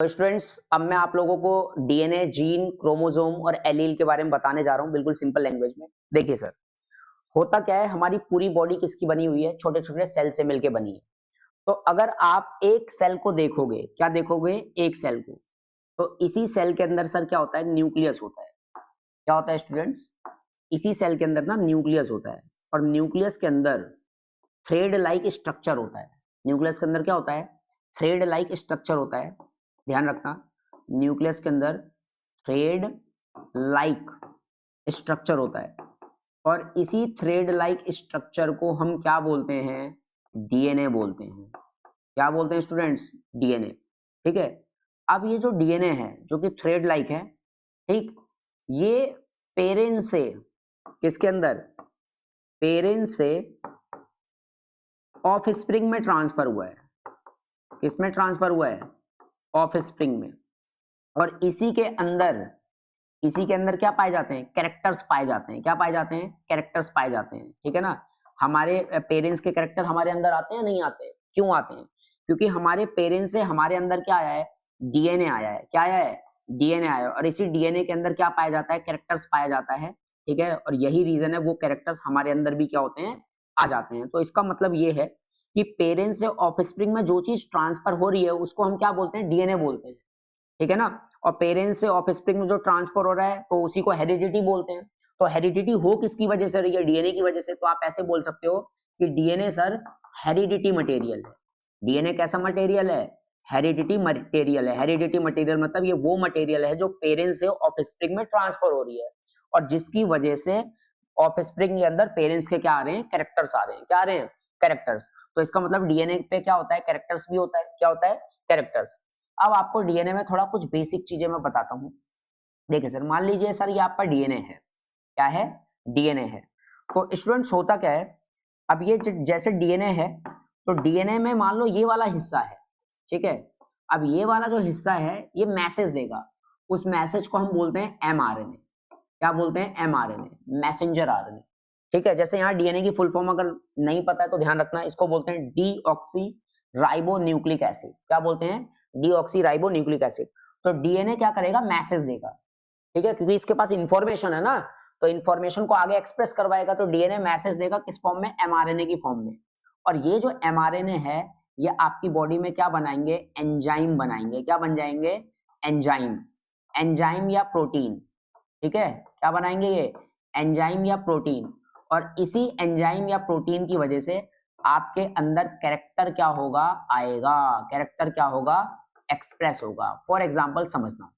तो स्टूडेंट्स, अब मैं आप लोगों को डीएनए, जीन, क्रोमोसोम और एलील के बारे में बताने जा रहा हूँ, बिल्कुल सिंपल लैंग्वेज में। देखिए सर, होता क्या है, हमारी पूरी बॉडी किसकी बनी हुई है? छोटे छोटे सेल से मिलके बनी है। तो अगर आप एक सेल को देखोगे, क्या देखोगे? एक सेल को। तो इसी सेल के अंदर सर क्या होता है? न्यूक्लियस होता है। क्या होता है स्टूडेंट्स? इसी सेल के अंदर ना न्यूक्लियस होता है, और न्यूक्लियस के अंदर थ्रेड लाइक स्ट्रक्चर होता है। न्यूक्लियस के अंदर क्या होता है? थ्रेड लाइक स्ट्रक्चर होता है। ध्यान रखना, न्यूक्लियस के अंदर थ्रेड लाइक स्ट्रक्चर होता है, और इसी थ्रेड लाइक स्ट्रक्चर को हम क्या बोलते हैं? डीएनए बोलते हैं। क्या बोलते हैं स्टूडेंट्स? डीएनए। ठीक है। अब ये जो डीएनए है, जो कि थ्रेड लाइक है, ठीक, ये पेरेंट से, किसके अंदर? पेरेंट से ऑफ स्प्रिंग में ट्रांसफर हुआ है। किसमें ट्रांसफर हुआ है? ऑफ स्प्रिंग में। और इसी के अंदर क्या पाए जाते हैं? कैरेक्टर्स पाए जाते हैं। क्या पाए जाते हैं? कैरेक्टर्स पाए जाते हैं। ठीक है ना। हमारे पेरेंट्स के कैरेक्टर हमारे अंदर आते हैं, नहीं आते? क्यों आते हैं? क्योंकि हमारे पेरेंट्स से हमारे अंदर क्या आया है? डीएनए आया है। क्या आया है? डीएनए आया है। और इसी डीएनए के अंदर क्या पाया जाता है? कैरेक्टर्स पाया जाता है। ठीक है। और यही रीजन है, वो कैरेक्टर्स हमारे अंदर भी क्या होते हैं? आ जाते हैं। तो इसका मतलब ये है कि पेरेंट्स से ऑफस्प्रिंग में जो चीज ट्रांसफर हो रही है, उसको हम क्या बोलते हैं? डीएनए बोलते हैं। ठीक है ना। और पेरेंट्स से ऑफस्प्रिंग में जो ट्रांसफर हो रहा है, तो उसी को हेरिडिटी बोलते हैं। तो हेरिडिटी हो किसकी वजह से रही है? डीएनए की वजह से। तो आप ऐसे बोल सकते हो कि डीएनए सर हेरिडिटी मटेरियल है। डीएनए कैसा मटेरियल है? हेरिडिटी मटेरियल है। हेरिडिटी मटेरियल मतलब ये वो मटेरियल है जो पेरेंट्स से ऑफस्प्रिंग में ट्रांसफर हो रही है, और जिसकी वजह से ऑफस्प्रिंग के अंदर पेरेंट्स के क्या आ रहे हैं? कैरेक्टर्स आ रहे हैं। क्या आ रहे हैं? कैरेक्टर्स। तो इसका मतलब डीएनए पे क्या होता है? कैरेक्टर्स भी होता है। क्या होता है? कैरेक्टर्स। अब आपको डीएनए में थोड़ा कुछ बेसिक चीजें मैं बताता हूँ। देखिए सर, मान लीजिए सर ये आपका डीएनए है। क्या है? डीएनए है। तो स्टूडेंट्स, होता क्या है, अब ये जैसे डीएनए है, तो डीएनए में मान लो ये वाला हिस्सा है। ठीक है। अब ये वाला जो हिस्सा है, ये मैसेज देगा। उस मैसेज को हम बोलते हैं एमआरएनए। क्या बोलते हैं? MRNA, messenger RNA. ठीक है। जैसे यहाँ डीएनए की फुल फॉर्म अगर नहीं पता है तो ध्यान रखना, इसको बोलते हैं डीऑक्सी राइबो न्यूक्लिक एसिड। क्या बोलते हैं? Deoxy ribo nucleic acid. तो डीएनए क्या करेगा? मैसेज देगा। ठीक है, क्योंकि इसके पास इंफॉर्मेशन है ना, तो इंफॉर्मेशन को आगे एक्सप्रेस करवाएगा। तो डीएनए मैसेज देगा किस फॉर्म में? एमआरएनए की फॉर्म में। और ये जो एमआरएनए है, ये आपकी बॉडी में क्या बनाएंगे? एंजाइम बनाएंगे। क्या बन जाएंगे? एंजाइम। एंजाइम या प्रोटीन। ठीक है। क्या बनाएंगे? ये एंजाइम या प्रोटीन। और इसी एंजाइम या प्रोटीन की वजह से आपके अंदर कैरेक्टर क्या होगा? आएगा। कैरेक्टर क्या होगा? एक्सप्रेस होगा। फॉर एग्जाम्पल समझना,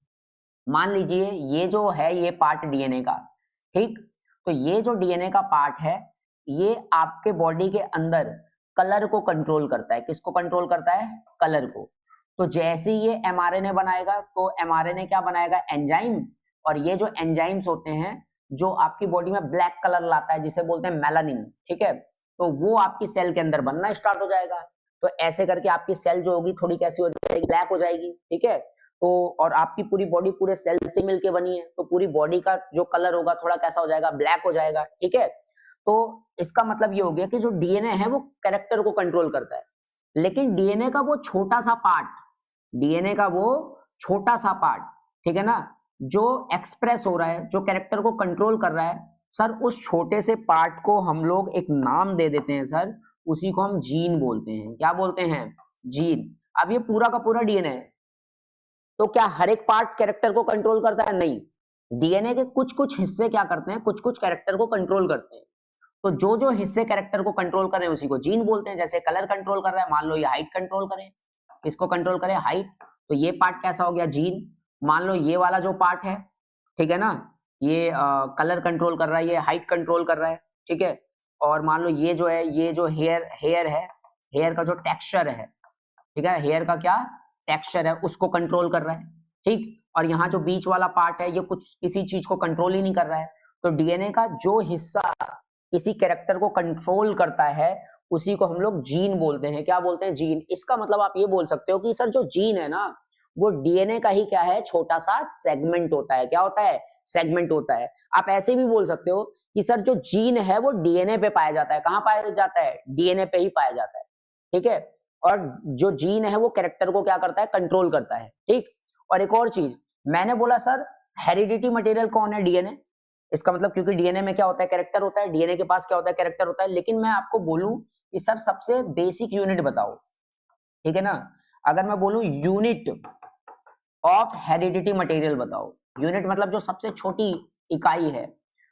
मान लीजिए ये जो है, ये पार्ट डीएनए का, ठीक, तो ये जो डीएनए का पार्ट है, ये आपके बॉडी के अंदर कलर को कंट्रोल करता है। किसको कंट्रोल करता है? कलर को। तो जैसे ही ये एमआरएनए बनाएगा, तो एमआरएनए क्या बनाएगा? एंजाइम। और ये जो एंजाइम्स होते हैं, जो आपकी बॉडी में ब्लैक कलर लाता है, जिसे बोलते हैं मेलानिन। ठीक है। तो वो आपकी सेल के अंदर बनना स्टार्ट हो जाएगा। तो ऐसे करके आपकी सेल जो होगी, थोड़ी कैसी हो जाएगी? ब्लैक हो जाएगी। ठीक है। तो और आपकी पूरी बॉडी पूरे सेल से मिलके बनी है, तो पूरी बॉडी का जो कलर होगा थोड़ा कैसा हो जाएगा? ब्लैक हो जाएगा। ठीक है। तो इसका मतलब ये हो गया कि जो डीएनए है वो कैरेक्टर को कंट्रोल करता है, लेकिन डीएनए का वो छोटा सा पार्ट, डीएनए का वो छोटा सा पार्ट, ठीक है ना, जो एक्सप्रेस हो रहा है, जो कैरेक्टर को कंट्रोल कर रहा है, सर उस छोटे से पार्ट को हम लोग एक नाम दे देते हैं सर, उसी को हम जीन बोलते हैं। क्या बोलते हैं? जीन। अब ये पूरा का पूरा डीएनए है, तो क्या हर एक पार्ट कैरेक्टर को कंट्रोल करता है? नहीं। डीएनए के कुछ कुछ हिस्से क्या करते हैं? कुछ कुछ कैरेक्टर को कंट्रोल करते हैं। तो जो जो हिस्से कैरेक्टर को कंट्रोल कर रहे हैं, उसी को जीन बोलते हैं। जैसे कलर कंट्रोल कर रहा है, मान लो ये हाइट कंट्रोल करे। किसको कंट्रोल करे? हाइट। तो ये पार्ट कैसा हो गया? जीन। मान लो ये वाला जो पार्ट है, ठीक है ना, ये कलर कंट्रोल कर रहा है, ये हाइट कंट्रोल कर रहा है। ठीक है। और मान लो ये जो है, ये जो हेयर है, हेयर का जो टेक्सचर है, ठीक है, हेयर का क्या टेक्सचर है, उसको कंट्रोल कर रहा है। ठीक। और यहाँ जो बीच वाला पार्ट है, ये कुछ किसी चीज को कंट्रोल ही नहीं कर रहा है। तो डीएनए का जो हिस्सा किसी कैरेक्टर को कंट्रोल करता है, उसी को हम लोग जीन बोलते हैं। क्या बोलते हैं? जीन। इसका मतलब आप ये बोल सकते हो कि सर जो जीन है ना, वो डीएनए का ही क्या है? छोटा सा सेगमेंट होता है। क्या होता है? सेगमेंट होता है। आप ऐसे भी बोल सकते हो कि सर जो जीन है वो डीएनए पे पाया जाता है। कहाँ पाया जाता है? डीएनए पे ही पाया जाता है। ठीक है। और जो जीन है वो कैरेक्टर को क्या करता है, कंट्रोल करता है। ठीक, और एक और चीज मैंने बोला सर हेरिडिटी मटेरियल कौन है, डीएनए। इसका मतलब क्योंकि डीएनए में क्या होता है, कैरेक्टर होता है, डीएनए के पास क्या होता है, कैरेक्टर होता है। लेकिन मैं आपको बोलूं कि सर सबसे बेसिक यूनिट बताओ, ठीक है ना। अगर मैं बोलूं यूनिट ऑफ हेरिडिटी मटेरियल बताओ, यूनिट मतलब जो सबसे छोटी इकाई है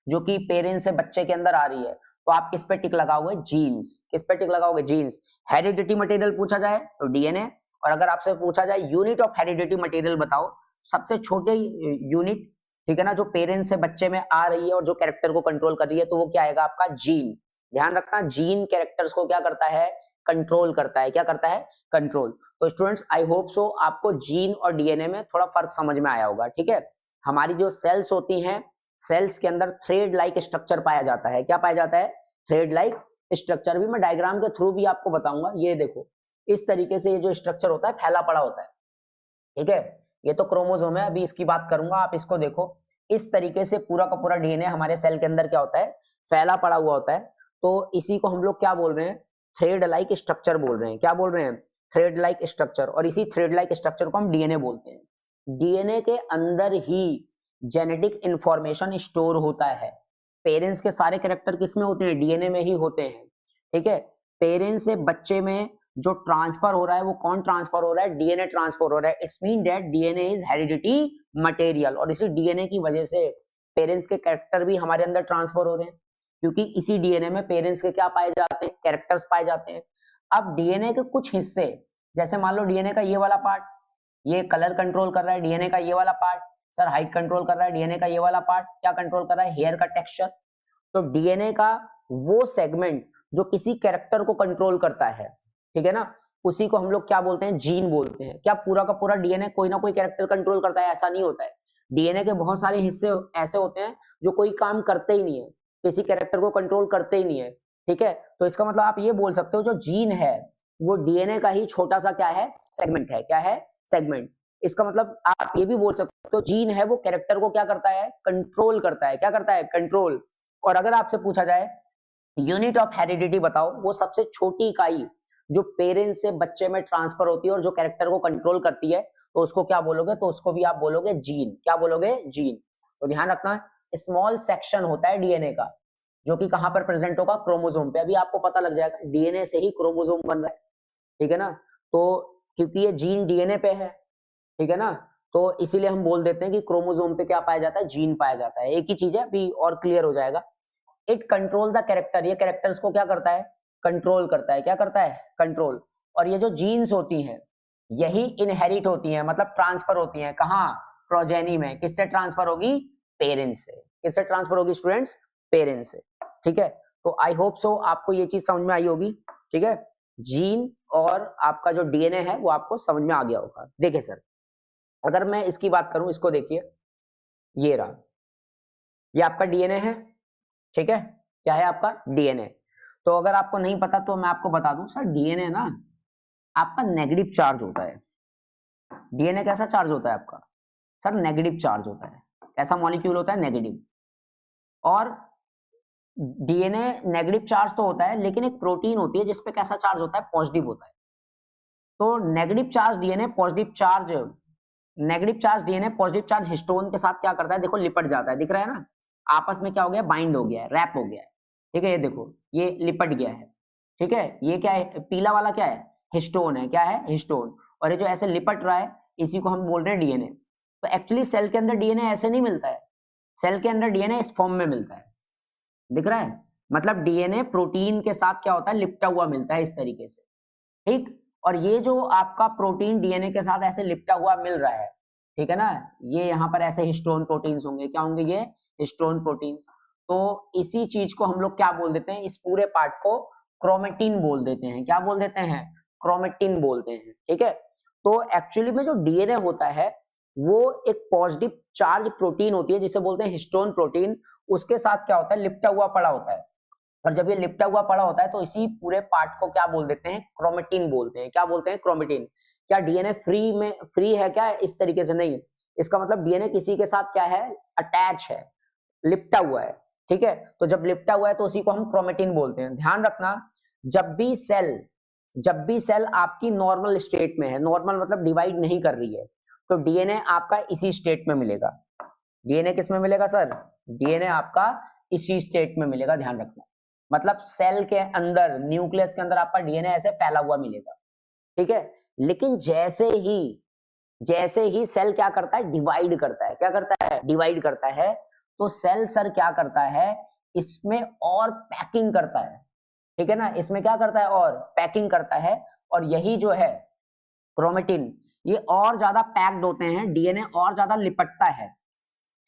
जो कि पेरेंट्स से बच्चे के अंदर आ रही है, तो आप किस पे टिक लगाओगे, जीन्स। किस पे टिक लगाओगे, जीन्स। हेरिडिटी मटेरियल पूछा जाए तो डीएनए, और अगर आपसे पूछा जाए यूनिट ऑफ हेरिडिटी मटेरियल बताओ, सबसे छोटे यूनिट, ठीक है ना, जो पेरेंट्स से बच्चे में आ रही है और जो कैरेक्टर को कंट्रोल कर रही है, तो वो क्या आएगा आपका, जीन। ध्यान रखना, जीन कैरेक्टर्स को क्या करता है, कंट्रोल करता है। क्या करता है, कंट्रोल। तो स्टूडेंट्स आई होप सो आपको जीन और डीएनए में थोड़ा फर्क समझ में आया होगा। ठीक है, हमारी जो सेल्स होती हैं, सेल्स के अंदर थ्रेड लाइक स्ट्रक्चर पाया जाता है। क्या पाया जाता है, थ्रेड लाइक स्ट्रक्चर। भी मैं डायग्राम के थ्रू भी आपको बताऊंगा। ये देखो, इस तरीके से ये जो स्ट्रक्चर होता है फैला पड़ा होता है। ठीक है, ये तो क्रोमोसोम है, अभी इसकी बात करूंगा, आप इसको देखो। इस तरीके से पूरा का पूरा डीएनए हमारे सेल के अंदर क्या होता है, फैला पड़ा हुआ होता है। तो इसी को हम लोग क्या बोल रहे हैं, थ्रेड लाइक स्ट्रक्चर बोल रहे हैं। क्या बोल रहे हैं, थ्रेड लाइक स्ट्रक्चर। और इसी थ्रेड लाइक स्ट्रक्चर को हम डीएनए बोलते हैं। डीएनए के अंदर ही जेनेटिक इंफॉर्मेशन स्टोर होता है। पेरेंट्स के सारे कैरेक्टर किसमें होते हैं, डीएनए में ही होते हैं। ठीक है, पेरेंट्स से बच्चे में जो ट्रांसफर हो रहा है वो कौन ट्रांसफर हो रहा है, डीएनए ट्रांसफर हो रहा है। It's mean that DNA is heredity material. और इसी डीएनए की वजह से पेरेंट्स के कैरेक्टर भी हमारे अंदर ट्रांसफर हो रहे हैं, क्योंकि इसी डीएनए में पेरेंट्स के क्या पाए जाते हैं, कैरेक्टर्स पाए जाते हैं। अब डीएनए के कुछ हिस्से, जैसे मान लो डीएनए का ये वाला पार्ट, ये कलर कंट्रोल कर रहा है। डीएनए का ये वाला पार्ट सर हाइट कंट्रोल कर रहा है। डीएनए का ये वाला पार्ट क्या कंट्रोल कर रहा है, हेयर का टेक्सचर। तो डीएनए का वो सेगमेंट जो किसी कैरेक्टर को कंट्रोल करता है, ठीक है ना, उसी को हम लोग क्या बोलते हैं, जीन बोलते हैं। क्या पूरा का पूरा डीएनए कोई ना कोई कैरेक्टर कंट्रोल करता है, ऐसा नहीं होता है। डीएनए के बहुत सारे हिस्से ऐसे होते हैं जो कोई काम करते ही नहीं है, किसी कैरेक्टर को कंट्रोल करते ही नहीं है। ठीक है, तो इसका मतलब आप ये बोल सकते हो जो जीन है वो डीएनए का ही छोटा सा क्या है, सेगमेंट है। क्या है, सेगमेंट। इसका मतलब आप ये भी बोल सकते हो जीन है वो कैरेक्टर को क्या करता है, कंट्रोल करता है। क्या करता है, कंट्रोल। और अगर आपसे पूछा जाए यूनिट ऑफ हेरिडिटी बताओ, वो सबसे छोटी इकाई जो पेरेंट्स से बच्चे में ट्रांसफर होती है और जो कैरेक्टर को कंट्रोल करती है, तो उसको क्या बोलोगे, तो उसको भी आप बोलोगे जीन। क्या बोलोगे, जीन। तो ध्यान रखना, स्मॉल सेक्शन होता है डीएनए का जो कि कहां पर प्रेजेंट होगा, क्रोमोसोम पे। अभी आपको पता लग जाएगा डीएनए से ही क्रोमोसोम बन रहा है। ठीक है ना, तो क्योंकि ये जीन डीएनए पे है, ठीक है ना, तो इसीलिए हम बोल देते हैं कि क्रोमोसोम पे क्या पाया जाता है, जीन पाया जाता है। एक ही चीज है, अभी और क्लियर हो जाएगा। इट कंट्रोल द कैरेक्टर, ये कैरेक्टर्स को क्या करता है, कंट्रोल करता है। क्या करता है, कंट्रोल। और ये जो जीन्स होती हैं यही इनहेरिट होती हैं, मतलब ट्रांसफर होती हैं। कहाँ, प्रोजेनी में। किससे ट्रांसफर होगी, पेरेंट्स से। किससे ट्रांसफर होगी स्टूडेंट्स, पेरेंट्स से। ठीक है, तो आई होप सो आपको ये चीज समझ में आई होगी। ठीक है, जीन और आपका जो डीएनए है वो आपको समझ में आ गया होगा। देखिए सर, अगर मैं इसकी बात करूं, इसको देखिए, ये रहा, ये आपका डीएनए है। ठीक है, क्या है आपका, डीएनए। तो अगर आपको नहीं पता तो मैं आपको बता दूं सर, डीएनए ना आपका नेगेटिव चार्ज होता है। डीएनए कैसा चार्ज होता है आपका, सर नेगेटिव चार्ज होता है। ऐसा मॉलिक्यूल होता है नेगेटिव। और डीएनए नेगेटिव चार्ज तो होता है, लेकिन एक प्रोटीन होती है जिसपे कैसा चार्ज होता है, पॉजिटिव होता है। तो negative charge DNA positive charge, negative charge DNA positive charge histone के साथ क्या करता है, देखो लिपट जाता है। दिख रहा है ना, आपस में क्या हो गया, बाइंड हो गया है, रैप हो गया है। ठीक है, ये देखो ये लिपट गया है। ठीक है, ये क्या है, पीला वाला क्या है, हिस्टोन है। क्या है, हिस्टोन। और ये जो ऐसे लिपट रहा है इसी को हम बोल रहे हैं डीएनए। तो एक्चुअली सेल के अंदर डीएनए ऐसे नहीं मिलता है, सेल के अंदर डीएनए इस फॉर्म में मिलता है। दिख रहा है, मतलब डीएनए प्रोटीन के साथ क्या होता है, लिपटा हुआ मिलता है इस तरीके से। ठीक, और ये जो आपका प्रोटीन डीएनए के साथ ऐसे लिपटा हुआ मिल रहा है, ठीक है ना, ये यहाँ पर ऐसे हिस्टोन प्रोटीन्स होंगे। क्या होंगे, ये हिस्टोन प्रोटीन्स। तो इसी चीज को हम लोग क्या बोल देते हैं, इस पूरे पार्ट को क्रोमेटिन बोल देते हैं। क्या बोल देते हैं, क्रोमेटिन बोलते हैं। ठीक है, तो एक्चुअली में जो डीएनए होता है वो एक पॉजिटिव चार्ज प्रोटीन होती है जिसे बोलते हैं हिस्टोन प्रोटीन। उसके साथ क्या होता है, लिपटा हुआ पड़ा होता है। और जब ये लिपटा हुआ पड़ा होता है तो इसी पूरे पार्ट को क्या बोल देते हैं, क्रोमेटिन बोलते हैं। क्या बोलते हैं, क्रोमेटिन। क्या डीएनए फ्री है क्या, इस तरीके से नहीं। इसका मतलब डीएनए किसी के साथ क्या है, अटैच है, लिपटा हुआ है। ठीक है, तो जब लिपटा हुआ है तो उसी को हम क्रोमेटिन बोलते हैं। ध्यान रखना, जब भी सेल जब भी सेल आपकी नॉर्मल स्टेट में है, नॉर्मल मतलब डिवाइड नहीं कर रही है, तो डीएनए आपका इसी स्टेट में मिलेगा। डीएनए किस में मिलेगा सर? डीएनए आपका इसी स्टेट में मिलेगा, ध्यान रखना। मतलब सेल के अंदर, न्यूक्लियस के अंदर आपका डीएनए ऐसे फैला हुआ मिलेगा, ठीक है। लेकिन जैसे ही सेल क्या करता है? डिवाइड करता है। क्या करता है? डिवाइड करता है। तो सेल सर क्या करता है? इसमें और पैकिंग करता है, ठीक है ना। इसमें क्या करता है? और पैकिंग करता है। और यही जो है क्रोमेटिन, ये और ज्यादा पैक्ड होते हैं, डीएनए और ज्यादा लिपटता है,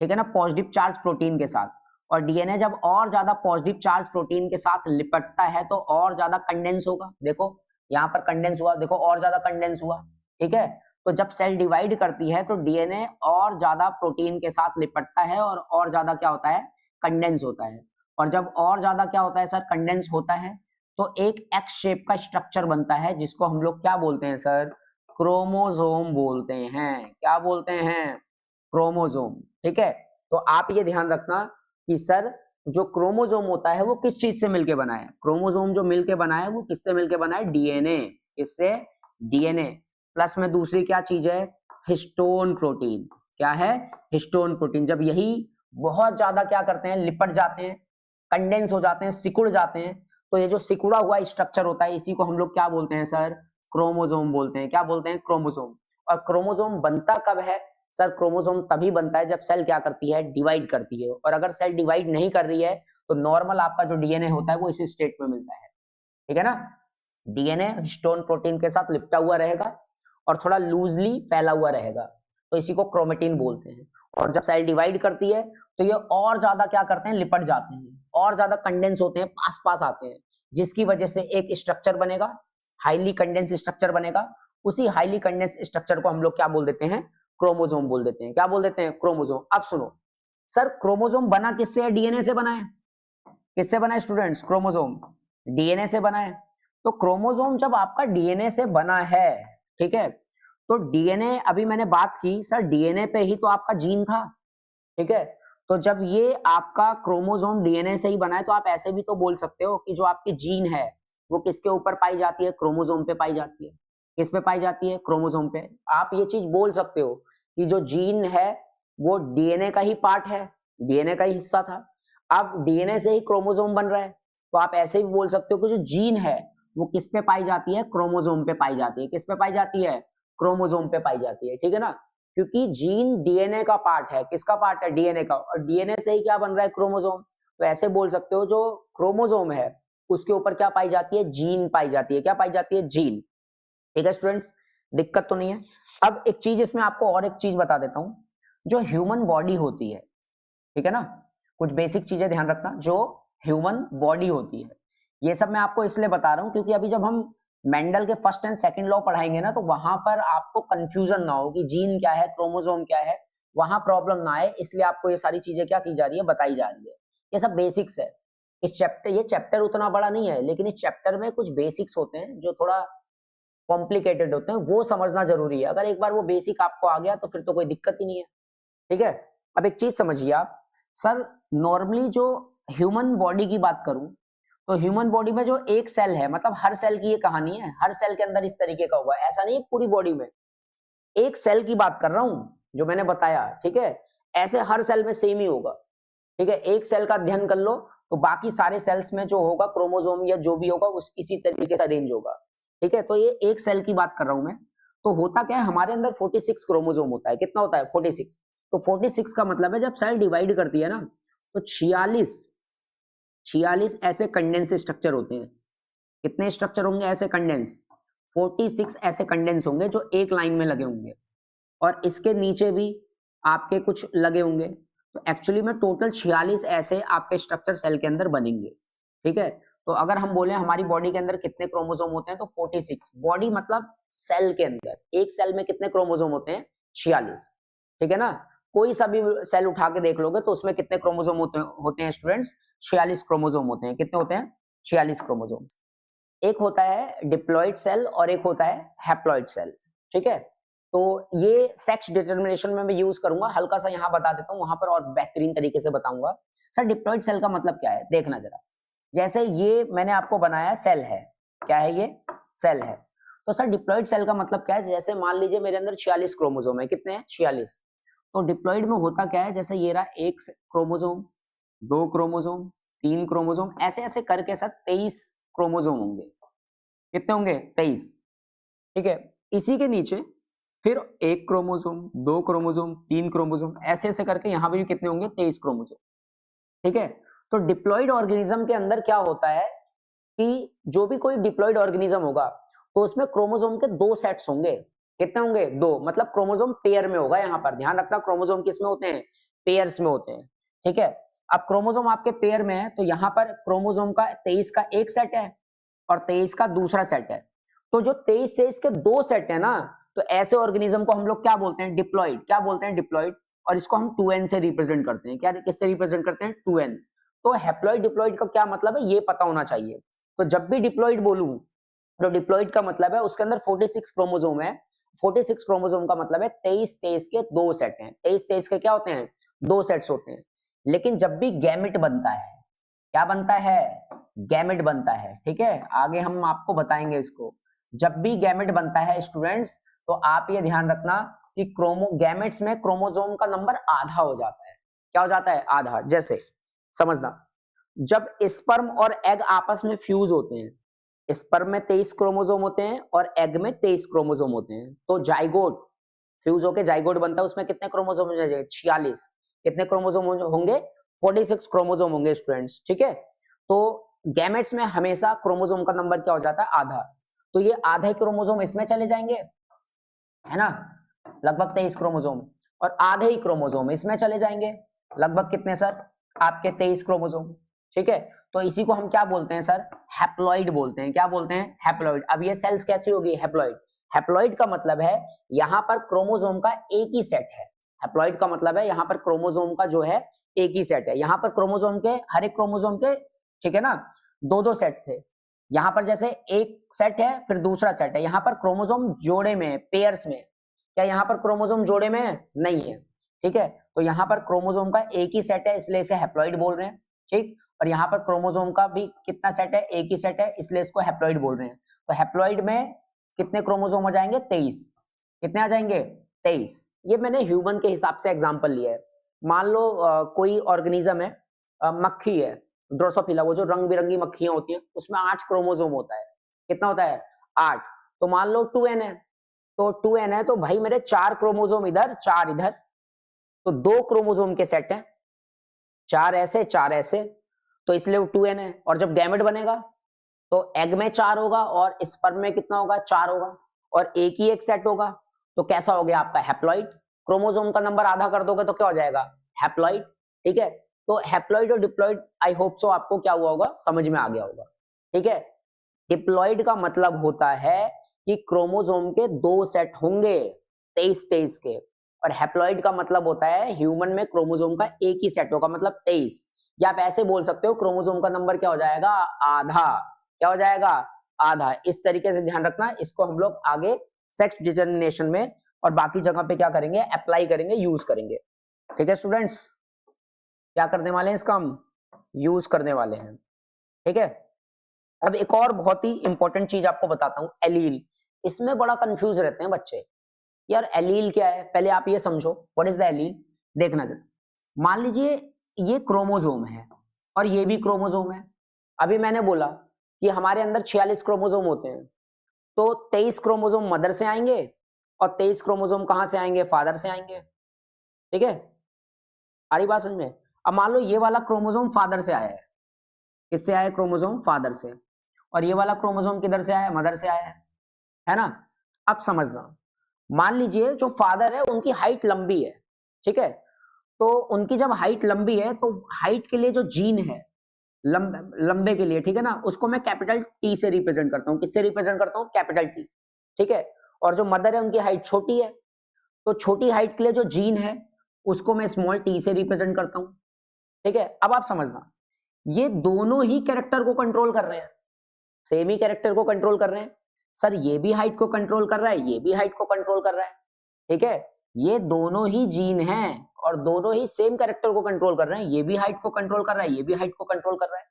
ठीक है ना, पॉजिटिव चार्ज प्रोटीन के साथ। और डीएनए जब और ज्यादा पॉजिटिव चार्ज प्रोटीन के साथ लिपटता है तो और ज्यादा कंडेंस होगा। देखो यहाँ पर कंडेंस हुआ, देखो और ज्यादा कंडेंस हुआ, ठीक है। तो जब सेल डिवाइड करती है तो डीएनए और ज्यादा प्रोटीन के साथ लिपटता है और ज्यादा क्या होता है? कंडेंस होता है। और जब और ज्यादा क्या होता है सर? कंडेंस होता है, तो एक एक्स शेप का स्ट्रक्चर बनता है, जिसको हम लोग क्या बोलते हैं सर? क्रोमोसोम बोलते हैं। क्या बोलते हैं? क्रोमोसोम, ठीक है। तो आप ये ध्यान रखना कि सर जो क्रोमोसोम होता है वो किस चीज से मिलके बना है? क्रोमोसोम जो मिलके बना है वो किससे मिलके बना है? डीएनए। किससे? डीएनए प्लस में दूसरी क्या चीज है? Histone protein. क्या है? Histone protein. जब यही बहुत ज्यादा क्या करते हैं? लिपट जाते हैं, कंडेंस हो जाते हैं, सिकुड़ जाते हैं, तो ये जो सिकुड़ा हुआ स्ट्रक्चर होता है इसी को हम लोग क्या बोलते हैं सर? क्रोमोसोम बोलते हैं। क्या बोलते हैं? क्रोमोसोम। और क्रोमोसोम बनता कब है सर? क्रोमोसोम तभी बनता है जब सेल क्या करती है? डिवाइड करती है। और अगर सेल डिवाइड नहीं कर रही है तो नॉर्मल आपका जो डीएनए होता है वो इसी स्टेट में मिलता है, ठीक है ना। डीएनए हिस्टोन प्रोटीन के साथ लिपटा हुआ रहेगा और थोड़ा लूजली फैला हुआ रहेगा, तो इसी को क्रोमेटिन बोलते हैं। और जब सेल डिवाइड करती है तो ये और ज्यादा क्या करते हैं? लिपट जाते हैं, और ज्यादा कंडेंस होते हैं, पास पास आते हैं, जिसकी वजह से एक स्ट्रक्चर बनेगा, हाईली कंडेंस स्ट्रक्चर बनेगा। उसी हाईली कंडेंस स्ट्रक्चर को हम लोग क्या बोल देते हैं? क्रोमोसोम बोल देते हैं। क्या बोल देते हैं? क्रोमोसोम। अब सुनो सर, क्रोमोसोम बना किससे है? डीएनए से बना है। किससे बना है स्टूडेंट्स? क्रोमोसोम डीएनए से बना है। तो क्रोमोसोम जब आपका डीएनए से बना है, ठीक है, तो डीएनए, अभी मैंने बात की सर डीएनए पे ही तो आपका जीन था, ठीक है। तो जब ये आपका क्रोमोसोम डीएनए से ही बना है तो आप ऐसे भी तो बोल सकते हो कि जो आपकी जीन है वो किसके ऊपर पाई जाती है? क्रोमोसोम पे पाई जाती है। किस पे पाई जाती है? क्रोमोसोम पे। आप ये चीज बोल सकते हो कि जो जीन है वो डीएनए का ही पार्ट है, डीएनए का ही हिस्सा था। अब डीएनए से ही क्रोमोसोम बन रहा है, तो आप ऐसे भी बोल सकते हो कि जो जीन है वो किस पे पाई जाती है? क्रोमोसोम पे पाई जाती है। किस पे पाई जाती है? क्रोमोसोम पे पाई जाती है, ठीक है ना। क्योंकि जीन डीएनए का पार्ट है। किसका पार्ट है? डीएनए का। और डीएनए से ही क्या बन रहा है? क्रोमोसोम। तो ऐसे बोल सकते हो जो क्रोमोसोम है उसके ऊपर क्या पाई जाती है? जीन पाई जाती है। क्या पाई जाती है? जीन, ठीक है स्टूडेंट्स, दिक्कत तो नहीं है। अब एक चीज इसमें आपको और एक चीज बता देता हूं, जो ह्यूमन बॉडी होती है, ठीक है ना, कुछ बेसिक चीजें ध्यान रखना। जो ह्यूमन बॉडी होती है, ये सब मैं आपको इसलिए बता रहा हूं क्योंकि अभी जब हम मेंडल के फर्स्ट एंड सेकंड लॉ पढ़ाएंगे ना, तो वहां पर आपको कंफ्यूजन ना हो कि जीन क्या है, क्रोमोसोम क्या है, वहां प्रॉब्लम ना आए, इसलिए आपको ये सारी चीजें क्या की जा रही है? बताई जा रही है। ये सब बेसिक्स है। ये चैप्टर उतना बड़ा नहीं है, लेकिन इस चैप्टर में कुछ बेसिक्स होते हैं जो थोड़ा कॉम्प्लिकेटेड होते हैं, वो समझना जरूरी है। अगर एक बार वो बेसिक आपको आ गया तो फिर तो कोई दिक्कत ही नहीं है, ठीक है। अब एक चीज समझिए आप सर, नॉर्मली जो ह्यूमन बॉडी की बात करूं तो ह्यूमन बॉडी में जो एक सेल है, मतलब हर सेल की ये कहानी है, हर सेल के अंदर इस तरीके का हुआ है, ऐसा नहीं है पूरी बॉडी में। एक सेल की बात कर रहा हूं जो मैंने बताया, ठीक है। ऐसे हर सेल में सेम ही होगा, ठीक है। एक सेल का अध्ययन कर लो तो बाकी सारे सेल्स में जो होगा क्रोमोसोम या जो भी होगा उस इसी तरीके से अरेंज होगा, ठीक है। तो ये एक सेल की बात कर रहा हूं मैं। तो होता क्या है, हमारे अंदर 46 क्रोमोसोम होता है। कितना होता है? 46। तो 46 का मतलब है जब सेल डिवाइड करती है ना तो 46 ऐसे कंडेंस स्ट्रक्चर होते हैं। कितने स्ट्रक्चर होंगे ऐसे कंडेंस? 46 ऐसे कंडेंस होंगे जो एक लाइन में लगे होंगे, और इसके नीचे भी आपके कुछ लगे होंगे। तो एक्चुअली में टोटल 46 ऐसे आपके स्ट्रक्चर सेल के अंदर बनेंगे, ठीक है। तो अगर हम बोले हमारी बॉडी के अंदर कितने क्रोमोसोम होते हैं तो 46। बॉडी मतलब सेल के अंदर, एक सेल में कितने क्रोमोसोम होते हैं? 46, ठीक है ना। कोई सा भी सेल उठा के देख लोगे तो उसमें कितने क्रोमोसोम होते हैं स्टूडेंट्स? 46 क्रोमोसोम होते हैं। कितने होते हैं? 46 क्रोमोसोम। एक होता है डिप्लॉइड सेल और एक होता है हैप्लॉइड सेल, ठीक है। तो ये सेक्स डिटरमिनेशन में मैं यूज करूंगा, हल्का सा यहाँ बता देता हूँ, वहां पर और बेहतरीन तरीके से बताऊंगा। सर डिप्लॉइड सेल का मतलब क्या है? देखना जरा, जैसे ये मैंने आपको बनाया सेल है, क्या है ये? सेल है। तो सर डिप्लॉइड सेल का मतलब क्या है? जैसे मान लीजिए मेरे अंदर 46 क्रोमोसोम है, कितने हैं? 46। तो डिप्लॉइड में होता क्या है? जैसे ये रहा एक क्रोमोसोम, 2 क्रोमोसोम, 3 क्रोमोसोम, ऐसे ऐसे करके सर 23 क्रोमोसोम होंगे। कितने होंगे? 23। ठीक है, इसी के नीचे फिर 1 क्रोमोसोम, 2 क्रोमोसोम, 3 क्रोमोसोम, ऐसे ऐसे करके यहाँ पे भी कितने होंगे? 23 क्रोमोसोम। ठीक है, तो डिप्लॉइड ऑर्गेनिज्म के अंदर क्या होता है कि जो भी कोई डिप्लॉइड ऑर्गेनिज्म होगा तो उसमें क्रोमोसोम के 2 सेट्स होंगे। कितने होंगे? 2, मतलब क्रोमोसोम पेयर में होगा। यहाँ पर ध्यान रखना, क्रोमोसोम किस में होते हैं? पेयर्स में होते हैं। ठीक है, अब क्रोमोसोम आपके पेयर में है तो यहाँ पर क्रोमोसोम का 23 का एक सेट है और 23 का दूसरा सेट है। तो जो 23 के 2 सेट है ना, तो ऐसे ऑर्गेनिज्म को हम लोग क्या बोलते हैं? डिप्लॉइड। क्या बोलते हैं? डिप्लॉइड। और इसको हम 2n से रिप्रेजेंट करते हैं। क्या, किससे रिप्रेजेंट करते हैं? 2n। तो हैप्लॉइड डिप्लॉइड का क्या मतलब है, ये पता होना चाहिए। तो जब भी डिप्लॉइड बोलूं तो डिप्लॉइड का मतलब है उसके अंदर 46 क्रोमोसोम है। 46 क्रोमोसोम का मतलब है 23 के 2 सेट हैं। 23 के क्या होते हैं? 2 सेट्स होते हैं। लेकिन जब भी गैमेट बनता है, क्या बनता है? गैमेट बनता है। ठीक है, आगे हम आपको बताएंगे इसको। जब भी गैमेट बनता है स्टूडेंट्स, तो आप ये ध्यान रखना कि गैमेट्स में क्रोमोसोम का नंबर आधा हो जाता है। क्या हो जाता है? आधा। जैसे समझना, जब स्पर्म और एग आपस में फ्यूज होते हैं, स्पर्म में 23 क्रोमोसोम होते हैं और एग में 23 क्रोमोसोम होते हैं, तो जाइगोट फ्यूज होकर जाइगोट बनता है। उसमें कितने क्रोमोसोम हो जाएंगे? 46। कितने क्रोमोसोम होंगे? 46 क्रोमोसोम होंगे स्टूडेंट्स। ठीक है, तो गैमेट्स में हमेशा क्रोमोसोम का नंबर क्या हो जाता है? आधा। तो ये आधे क्रोमोसोम इसमें चले जाएंगे, है ना, लगभग 23 क्रोमोसोम, और आधे ही क्रोमोसोम इसमें चले जाएंगे, लगभग कितने सर? आपके 23 क्रोमोसोम। ठीक है, तो इसी को हम क्या बोलते हैं सर? हैप्लॉइड बोलते हैं। क्या बोलते हैं? हैप्लॉइड। अब ये सेल्स कैसी होगी? हैप्लॉइड। हैप्लॉइड का मतलब है यहाँ पर क्रोमोसोम का एक ही सेट है। हैप्लॉइड का मतलब है यहाँ पर क्रोमोसोम का जो है एक ही सेट है। यहाँ पर क्रोमोसोम के, हर एक क्रोमोसोम के, ठीक है ना, 2-2 सेट थे। यहाँ पर जैसे एक सेट है फिर दूसरा सेट है। यहाँ पर क्रोमोसोम जोड़े में, पेयर्स में। क्या यहाँ पर क्रोमोसोम जोड़े में है? नहीं है। ठीक है, तो यहाँ पर क्रोमोसोम का एक ही सेट है, इसलिए इसे हैप्लॉइड बोल रहे हैं। ठीक, और यहाँ पर क्रोमोसोम का भी कितना सेट है? एक ही सेट है, इसलिए इसको हैप्लॉइड बोल रहे हैं। तो हैप्लॉइड में कितने क्रोमोसोम हो जाएंगे? 23। कितने आ जाएंगे? 23। ये मैंने ह्यूमन के हिसाब से एग्जांपल लिया है। मान लो कोई ऑर्गेनिज्म है, मक्खी है, ड्रोसोफिला, वो जो रंग बिरंगी मक्खियां होती हैं, उसमें 8 क्रोमोसोम होता है। कितना होता है? 8। तो मान लो 2n है, तो 2n है तो भाई मेरे 4 क्रोमोसोम इधर, 4 इधर, तो 2 क्रोमोसोम के सेट हैं, 4 ऐसे 4 ऐसे, तो इसलिए वो 2n है। और जब गैमेट बनेगा तो एग में 4 होगा और स्पर्म में कितना होगा? 4 होगा, और एक ही एक सेट होगा। तो कैसा हो गया आपका? हैप्लॉइड। क्रोमोसोम का नंबर आधा कर दोगे तो क्या हो जाएगा? हैप्लॉइड। ठीक है, तो हैप्लॉइड और डिप्लॉइड, आई होप सो आपको क्या हुआ होगा? समझ में आ गया होगा। ठीक है, डिप्लॉइड का मतलब होता है कि क्रोमोसोम के 2 सेट होंगे 23 के, और हैप्लॉइड का मतलब होता है ह्यूमन में क्रोमोसोम का एक ही सेट होगा, मतलब 23। या आप ऐसे बोल सकते हो क्रोमोसोम का नंबर क्या हो जाएगा? आधा। क्या हो जाएगा? आधा। इस तरीके से ध्यान रखना, इसको हम लोग आगे सेक्स डिटरमिनेशन में और बाकी जगह पे क्या करेंगे? अप्लाई करेंगे, यूज करेंगे। ठीक है स्टूडेंट्स, क्या करने वाले हैं? इसका हम यूज करने वाले हैं। ठीक है, अब एक और बहुत ही इंपॉर्टेंट चीज आपको बताता हूं, एलील। इसमें बड़ा कंफ्यूज रहते हैं बच्चे, यार एलील क्या है? पहले आप ये समझो, व्हाट इज द एलील। देखना जरा, मान लीजिए ये क्रोमोसोम है और ये भी क्रोमोसोम है। अभी मैंने बोला कि हमारे अंदर 46 क्रोमोसोम होते हैं, तो 23 क्रोमोसोम मदर से आएंगे और 23 क्रोमोसोम कहां से आएंगे? फादर से आएंगे। ठीक है, आ रही बात समझ में? अब मान लो ये वाला क्रोमोसोम फादर से आया है। किससे आया? क्रोमोसोम फादर से। और ये वाला क्रोमोसोम किधर से आया? मदर से आया है ना। अब समझना, मान लीजिए जो फादर है उनकी हाइट लंबी है, ठीक है, तो उनकी जब हाइट लंबी है तो हाइट के लिए जो जीन है, लंबे के लिए, ठीक है ना, उसको मैं कैपिटल टी से रिप्रेजेंट करता हूं। किससे रिप्रेजेंट करता हूं? Capital T. ठीक है, और जो मदर है उनकी हाइट छोटी है, तो छोटी हाइट के लिए जो जीन है उसको मैं स्मॉल टी से रिप्रेजेंट करता हूं। ठीक है, अब आप समझना, ये दोनों ही कैरेक्टर को कंट्रोल कर रहे हैं, सेम ही कैरेक्टर को कंट्रोल कर रहे हैं। सर ये भी हाइट को कंट्रोल कर रहा है, ये भी हाइट को कंट्रोल कर रहा है। ठीक है, ये दोनों ही जीन हैं और दोनों ही सेम कैरेक्टर को कंट्रोल कर रहे हैं। ये भी हाइट को कंट्रोल कर रहा है, ये भी हाइट को कंट्रोल कर रहा है।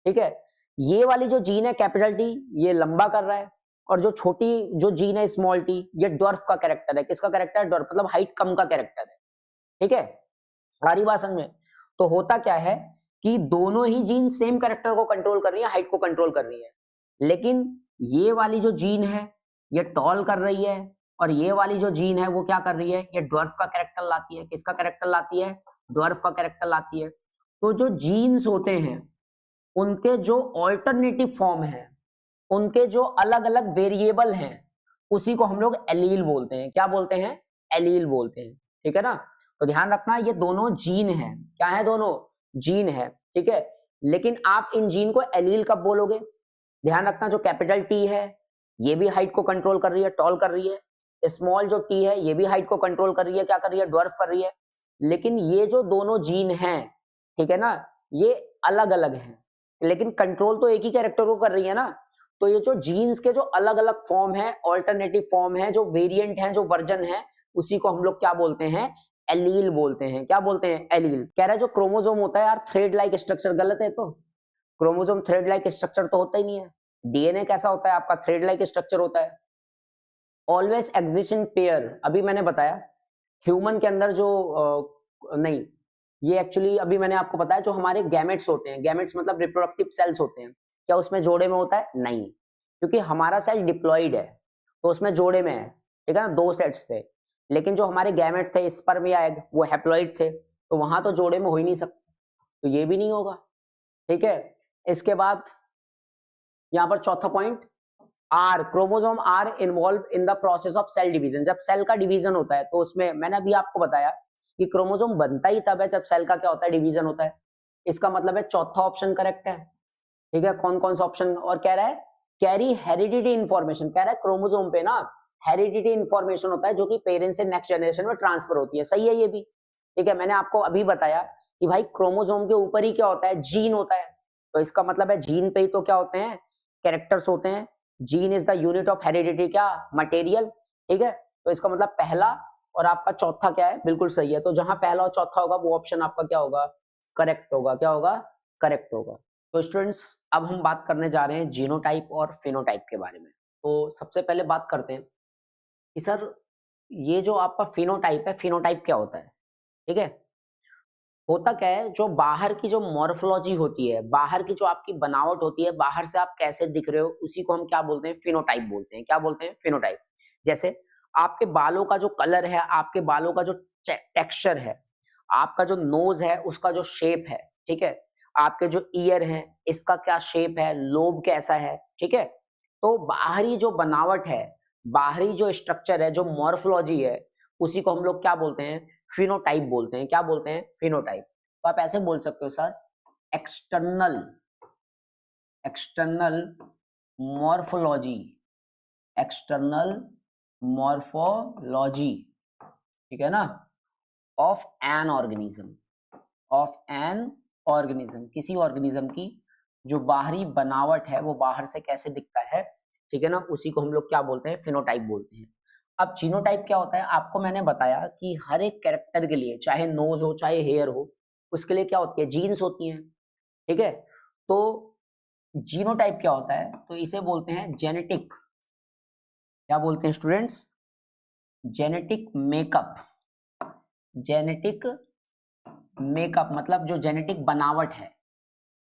ठीक है, ये वाली जो जीन है कैपिटल टी, ये लंबा कर रहा है, और जो छोटी जो जीन है स्मॉल टी, ये ड्वार्फ का कैरेक्टर है। किसका कैरेक्टर है? ड्वार्फ, मतलब हाइट कम का कैरेक्टर है। ठीक है, सारी बात समझ में। तो होता क्या है कि दोनों ही जीन सेम कैरेक्टर को कंट्रोल कर रही है, हाइट को कंट्रोल कर रही है, लेकिन ये वाली जो जीन है ये टॉल कर रही है, और ये वाली जो जीन है वो क्या कर रही है? ये ड्वार्फ का कैरेक्टर लाती है। किसका कैरेक्टर लाती है? ड्वार्फ का कैरेक्टर लाती है। तो जो जीन्स होते हैं उनके जो ऑल्टरनेटिव फॉर्म है, उनके जो अलग अलग वेरिएबल हैं, उसी को हम लोग एलील बोलते हैं। क्या बोलते हैं? एलील बोलते हैं। ठीक है ना? तो ध्यान रखना, ये दोनों जीन है। क्या है? दोनों जीन है। ठीक है, लेकिन आप इन जीन को एलील कब बोलोगे? ध्यान रखना, जो कैपिटल टी है ये भी हाइट को कंट्रोल कर रही है, टॉल कर रही है। स्मॉल जो टी है ये भी हाइट को कंट्रोल कर रही है, क्या कर रही है? ड्वार्फ कर रही है। लेकिन ये जो दोनों जीन हैं, ठीक है ना, ये अलग अलग हैं, लेकिन कंट्रोल तो एक ही कैरेक्टर को कर रही है ना। तो ये जो जीन्स के जो अलग अलग फॉर्म है, ऑल्टरनेटिव फॉर्म है, जो वेरिएंट है, जो वर्जन है, उसी को हम लोग क्या बोलते हैं? एलील बोलते हैं। क्या बोलते हैं? एलील। कह रहा है जो क्रोमोसोम होता है यार, थ्रेड लाइक स्ट्रक्चर, गलत है। तो क्रोमोसोम थ्रेड लाइक स्ट्रक्चर तो होता ही नहीं है। डीएनए कैसा होता है आपका? थ्रेड लाइक स्ट्रक्चर होता है। ऑलवेज एग्जिस्ट इन पेयर, अभी मैंने बताया। ह्यूमन के अंदर जो नहीं, ये एक्चुअली अभी मैंने आपको बताया, जो हमारे गैमेट्स होते हैं, गैमेट्स मतलब रिप्रोडक्टिव सेल्स होते हैं, क्या उसमें जोड़े में होता है? नहीं, क्योंकि हमारा सेल डिप्लॉइड है तो उसमें जोड़े में है। ठीक है ना, 2 सेट्स थे। लेकिन जो हमारे गैमेट थे, स्पर्म या एग, वो हैप्लॉइड थे, तो वहां तो जोड़े में हो ही नहीं सकता, तो ये भी नहीं होगा। ठीक है, इसके बाद यहां पर चौथा point, are, chromosome are involve in the process of cell division. जब सेल का डिवीजन होता है तो उसमें मैंने अभी आपको बताया कि क्रोमोसोम बनता ही तब है जब सेल का क्या होता है? डिवीजन होता है। इसका मतलब है चौथा ऑप्शन करेक्ट है। ठीक है, कौन कौन सा ऑप्शन? और कह रहा है कैरी हेरिडिटी इंफॉर्मेशन, कह रहा है क्रोमोसोम पे ना हेरिडिटी इंफॉर्मेशन होता है जो कि पेरेंट्स से नेक्स्ट जनरेशन में ट्रांसफर होती है। सही है ये भी। ठीक है, मैंने आपको अभी बताया कि भाई क्रोमोसोम के ऊपर ही क्या होता है? जीन होता है। तो इसका मतलब है जीन पे ही तो क्या होते हैं? कैरेक्टर्स होते हैं। Gene is the unit of heredity, क्या? मटेरियल। ठीक है, तो इसका मतलब पहला और आपका चौथा क्या है? बिल्कुल सही है। तो जहां पहला और चौथा होगा वो ऑप्शन आपका क्या होगा? करेक्ट होगा। क्या होगा? करेक्ट होगा। तो स्टूडेंट्स, अब हम बात करने जा रहे हैं जीनोटाइप और फिनोटाइप के बारे में। तो सबसे पहले बात करते हैं कि सर ये जो आपका फिनोटाइप है, फिनोटाइप क्या होता है? ठीक है, होता क्या है, जो बाहर की जो मॉर्फोलॉजी होती है, बाहर की जो आपकी बनावट होती है, बाहर से आप कैसे दिख रहे हो, उसी को हम क्या बोलते हैं? फिनोटाइप बोलते हैं। क्या बोलते हैं? फिनोटाइप। जैसे आपके बालों का जो कलर है, आपके बालों का जो टेक्सचर है, आपका जो नोज है उसका जो शेप है, ठीक है, आपके जो ईयर हैं इसका क्या शेप है, लोब कैसा है, ठीक है। तो बाहरी जो बनावट है, बाहरी जो स्ट्रक्चर है, जो मॉर्फोलॉजी है, उसी को हम लोग क्या बोलते हैं? फिनोटाइप बोलते हैं। क्या बोलते हैं? फिनोटाइप। तो आप ऐसे बोल सकते हो sir, external external morphology, external morphology, ठीक है ना, of an organism, of an organism, किसी ऑर्गेनिज्म की जो बाहरी बनावट है वो बाहर से कैसे दिखता है, ठीक है ना, उसी को हम लोग क्या बोलते हैं? फिनोटाइप बोलते हैं। अब जीनोटाइप क्या होता है? आपको मैंने बताया कि हर एक कैरेक्टर के लिए, चाहे नोज हो चाहे हेयर हो, उसके लिए क्या होती है? जीन्स होती हैं। ठीक है, तो जीनोटाइप क्या होता है? तो इसे बोलते हैं जेनेटिक, क्या बोलते हैं students? Genetic makeup. Genetic makeup मतलब जो जेनेटिक बनावट है,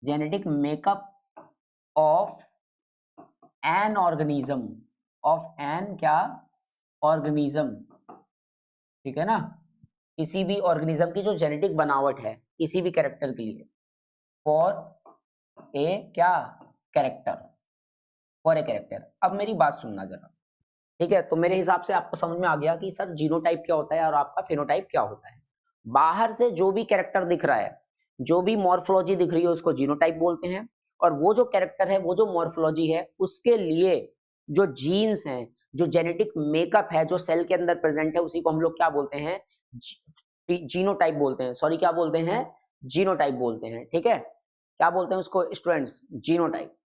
genetic makeup of an organism, of an क्या? ऑर्गेनिज्म, ठीक है ना, किसी भी ऑर्गेनिज्म की जो जेनेटिक बनावट है किसी भी कैरेक्टर के लिए, फॉर ए क्या? Character, for a character. अब मेरी बात सुनना जरा, ठीक है। तो मेरे हिसाब से आपको समझ में आ गया कि सर जीनोटाइप क्या होता है और आपका फिनोटाइप क्या होता है। बाहर से जो भी कैरेक्टर दिख रहा है, जो भी मॉर्फोलॉजी दिख रही है, उसको जीनोटाइप बोलते हैं। और वो जो कैरेक्टर है, वो जो मॉर्फोलॉजी है, उसके लिए जो जीन्स हैं, जो जेनेटिक मेकअप है, जो सेल के अंदर प्रेजेंट है, उसी को हम लोग क्या बोलते हैं? जीनोटाइप बोलते हैं। सॉरी, क्या बोलते हैं? जीनोटाइप बोलते हैं। ठीक है, क्या बोलते हैं उसको स्टूडेंट्स? जीनोटाइप।